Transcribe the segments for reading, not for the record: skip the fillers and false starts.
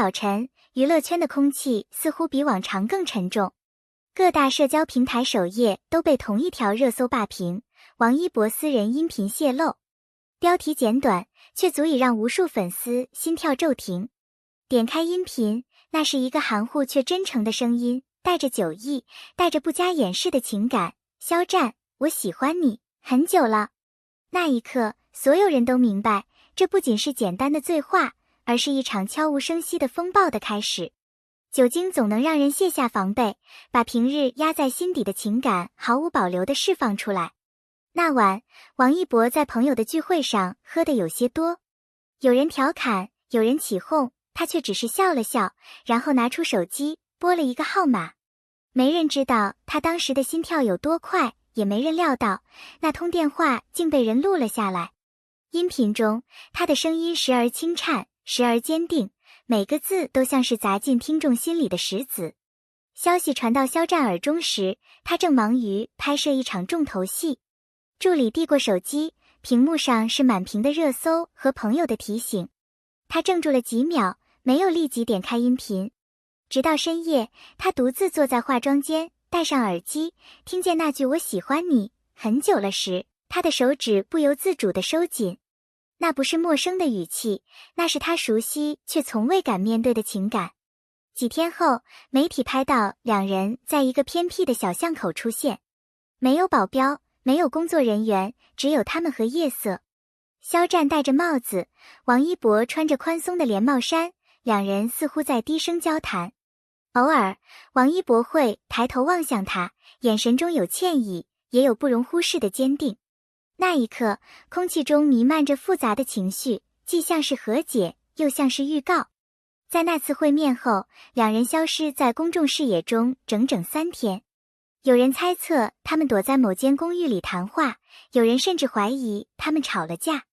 早晨，娱乐圈的空气似乎比往常更沉重。各大社交平台首页都被同一条热搜霸屏：王一博私人音频泄露。标题简短，却足以让无数粉丝心跳骤停。点开音频，那是一个含糊却真诚的声音，带着酒意，带着不加掩饰的情感。肖战，我喜欢你，很久了。那一刻，所有人都明白，这不仅是简单的醉话，而是一场悄无声息的风暴的开始。酒精总能让人卸下防备，把平日压在心底的情感毫无保留地释放出来。那晚，王一博在朋友的聚会上喝得有些多，有人调侃，有人起哄，他却只是笑了笑，然后拿出手机拨了一个号码。没人知道他当时的心跳有多快，也没人料到那通电话竟被人录了下来。音频中，他的声音时而轻颤，时而坚定，每个字都像是砸进听众心里的石子。消息传到肖战耳中时，他正忙于拍摄一场重头戏。助理递过手机，屏幕上是满屏的热搜和朋友的提醒。他怔住了几秒，没有立即点开音频。直到深夜，他独自坐在化妆间，戴上耳机，听见那句"我喜欢你，很久了"时，他的手指不由自主地收紧。那不是陌生的语气，那是他熟悉却从未敢面对的情感。几天后，媒体拍到两人在一个偏僻的小巷口出现，没有保镖，没有工作人员，只有他们和夜色。肖战戴着帽子，王一博穿着宽松的连帽衫，两人似乎在低声交谈。偶尔，王一博会抬头望向他，眼神中有歉意，也有不容忽视的坚定。那一刻，空气中弥漫着复杂的情绪，既像是和解，又像是预告。在那次会面后，两人消失在公众视野中整整3天。有人猜测他们躲在某间公寓里谈话，有人甚至怀疑他们吵了架。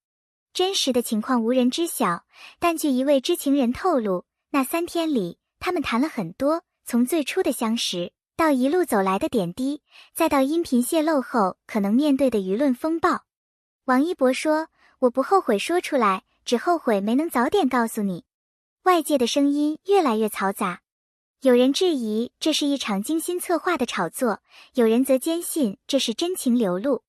真实的情况无人知晓，但据一位知情人透露，那3天里，他们谈了很多，从最初的相识，到一路走来的点滴，再到音频泄露后可能面对的舆论风暴。王一博说，我不后悔说出来，只后悔没能早点告诉你。外界的声音越来越嘈杂，有人质疑这是一场精心策划的炒作，有人则坚信这是真情流露。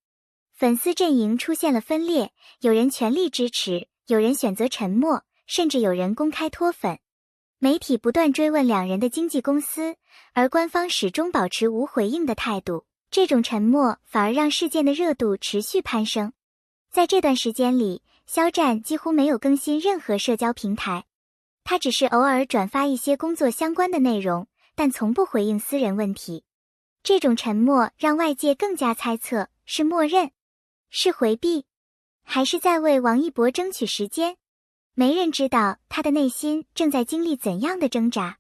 粉丝阵营出现了分裂，有人全力支持，有人选择沉默，甚至有人公开脱粉。媒体不断追问两人的经纪公司，而官方始终保持无回应的态度。这种沉默反而让事件的热度持续攀升。在这段时间里，肖战几乎没有更新任何社交平台，他只是偶尔转发一些工作相关的内容，但从不回应私人问题。这种沉默让外界更加猜测，是默认，是回避，还是在为王一博争取时间？没人知道他的内心正在经历怎样的挣扎。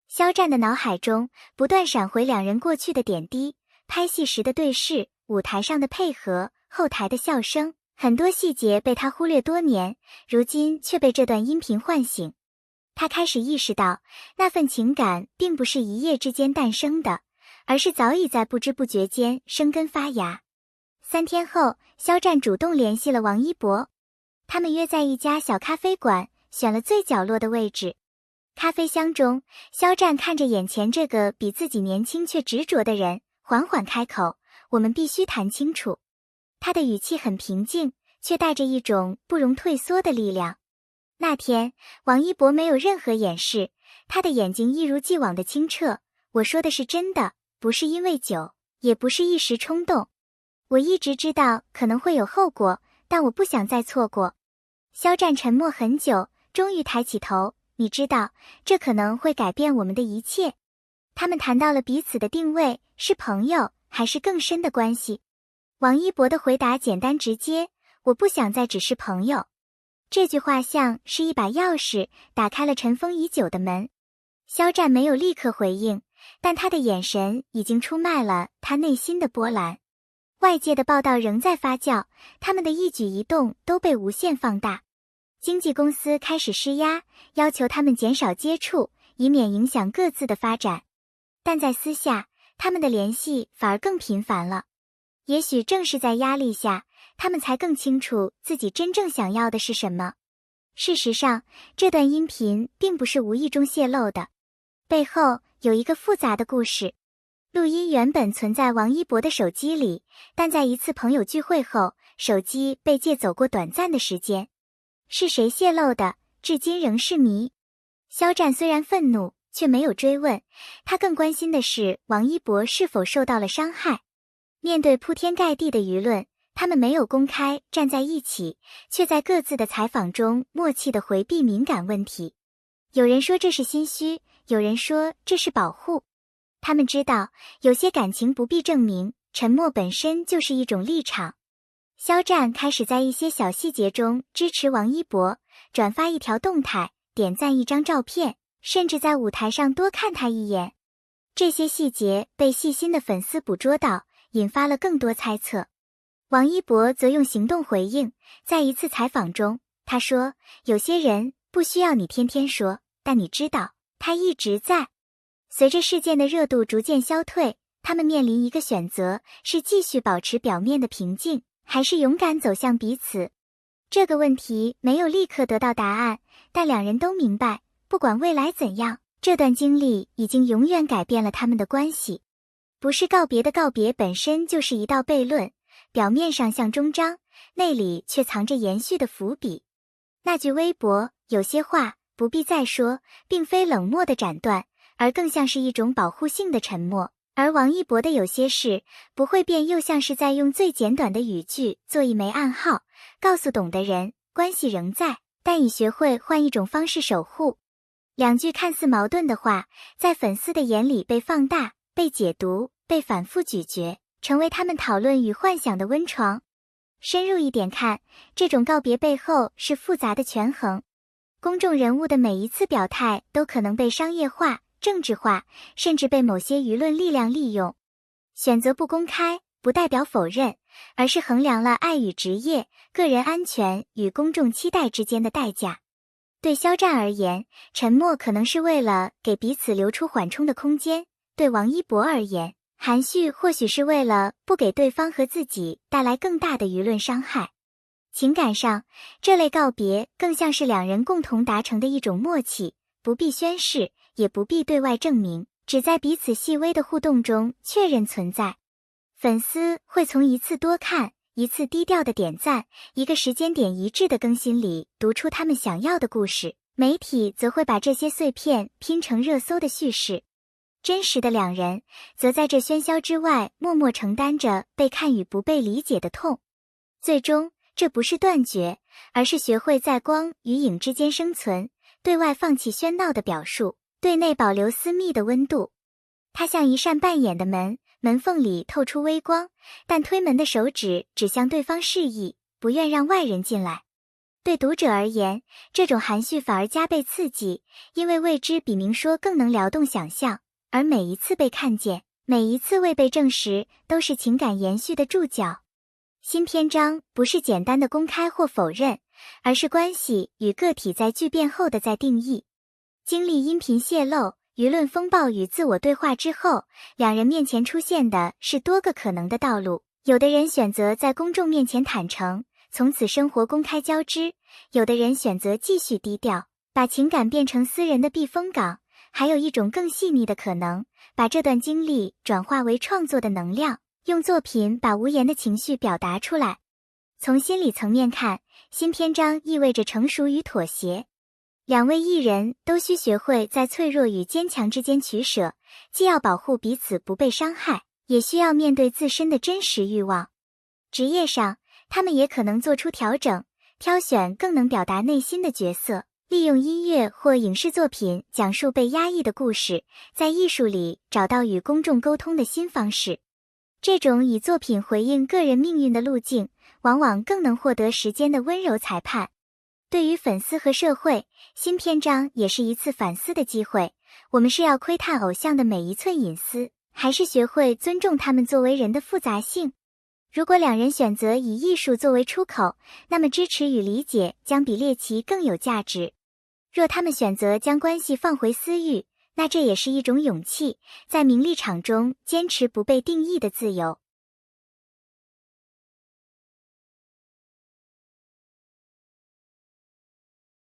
肖战的脑海中不断闪回两人过去的点滴，拍戏时的对视，舞台上的配合，后台的笑声，很多细节被他忽略多年，如今却被这段音频唤醒。他开始意识到，那份情感并不是一夜之间诞生的，而是早已在不知不觉间生根发芽。3天后，肖战主动联系了王一博，他们约在一家小咖啡馆，选了最角落的位置。咖啡香中，肖战看着眼前这个比自己年轻却执着的人，缓缓开口，我们必须谈清楚。他的语气很平静，却带着一种不容退缩的力量。那天，王一博没有任何掩饰，他的眼睛一如既往的清澈。我说的是真的，不是因为酒，也不是一时冲动。我一直知道可能会有后果，但我不想再错过。肖战沉默很久，终于抬起头，你知道，这可能会改变我们的一切。他们谈到了彼此的定位，是朋友，还是更深的关系？王一博的回答简单直接，我不想再只是朋友。这句话像是一把钥匙，打开了尘封已久的门。肖战没有立刻回应，但他的眼神已经出卖了他内心的波澜。外界的报道仍在发酵，他们的一举一动都被无限放大。经纪公司开始施压，要求他们减少接触，以免影响各自的发展。但在私下，他们的联系反而更频繁了。也许正是在压力下，他们才更清楚自己真正想要的是什么。事实上，这段音频并不是无意中泄露的，背后有一个复杂的故事。录音原本存在王一博的手机里，但在一次朋友聚会后，手机被借走过短暂的时间。是谁泄露的，至今仍是谜。肖战虽然愤怒，却没有追问，他更关心的是王一博是否受到了伤害。面对铺天盖地的舆论，他们没有公开站在一起，却在各自的采访中默契地回避敏感问题。有人说这是心虚，有人说这是保护。他们知道，有些感情不必证明，沉默本身就是一种立场。肖战开始在一些小细节中支持王一博，转发一条动态，点赞一张照片，甚至在舞台上多看他一眼。这些细节被细心的粉丝捕捉到，引发了更多猜测。王一博则用行动回应，在一次采访中，他说，有些人不需要你天天说，但你知道，他一直在。随着事件的热度逐渐消退，他们面临一个选择，是继续保持表面的平静，还是勇敢走向彼此。这个问题没有立刻得到答案，但两人都明白，不管未来怎样，这段经历已经永远改变了他们的关系。不是告别的告别本身就是一道悖论，表面上像终章，内里却藏着延续的伏笔。那句微博，有些话不必再说，并非冷漠的斩断，而更像是一种保护性的沉默。而王一博的有些事不会变，又像是在用最简短的语句做一枚暗号，告诉懂的人，关系仍在，但已学会换一种方式守护。两句看似矛盾的话，在粉丝的眼里被放大、被解读、被反复咀嚼，成为他们讨论与幻想的温床。深入一点看，这种告别背后是复杂的权衡。公众人物的每一次表态都可能被商业化、政治化，甚至被某些舆论力量利用。选择不公开，不代表否认，而是衡量了爱与职业、个人安全与公众期待之间的代价。对肖战而言，沉默可能是为了给彼此留出缓冲的空间；对王一博而言，含蓄或许是为了不给对方和自己带来更大的舆论伤害。情感上，这类告别更像是两人共同达成的一种默契，不必宣誓，也不必对外证明，只在彼此细微的互动中确认存在。粉丝会从一次多看、一次低调的点赞、一个时间点一致的更新里读出他们想要的故事，媒体则会把这些碎片拼成热搜的叙事。真实的两人则在这喧嚣之外默默承担着被看与不被理解的痛。最终，这不是断绝，而是学会在光与影之间生存，对外放弃喧闹的表述，对内保留私密的温度。它像一扇半掩的门，门缝里透出微光，但推门的手指指向对方示意，不愿让外人进来。对读者而言，这种含蓄反而加倍刺激，因为未知比明说更能撩动想象，而每一次被看见，每一次未被证实，都是情感延续的注脚。新篇章不是简单的公开或否认，而是关系与个体在巨变后的再定义。经历音频泄露、舆论风暴与自我对话之后，两人面前出现的是多个可能的道路。有的人选择在公众面前坦诚，从此生活公开交织；有的人选择继续低调，把情感变成私人的避风港。还有一种更细腻的可能，把这段经历转化为创作的能量，用作品把无言的情绪表达出来。从心理层面看，新篇章意味着成熟与妥协。两位艺人都需学会在脆弱与坚强之间取舍，既要保护彼此不被伤害，也需要面对自身的真实欲望。职业上，他们也可能做出调整，挑选更能表达内心的角色，利用音乐或影视作品讲述被压抑的故事，在艺术里找到与公众沟通的新方式。这种以作品回应个人命运的路径，往往更能获得时间的温柔裁判。对于粉丝和社会，新篇章也是一次反思的机会。我们是要窥探偶像的每一寸隐私，还是学会尊重他们作为人的复杂性？如果两人选择以艺术作为出口，那么支持与理解将比猎奇更有价值。若他们选择将关系放回私域，那这也是一种勇气，在名利场中坚持不被定义的自由。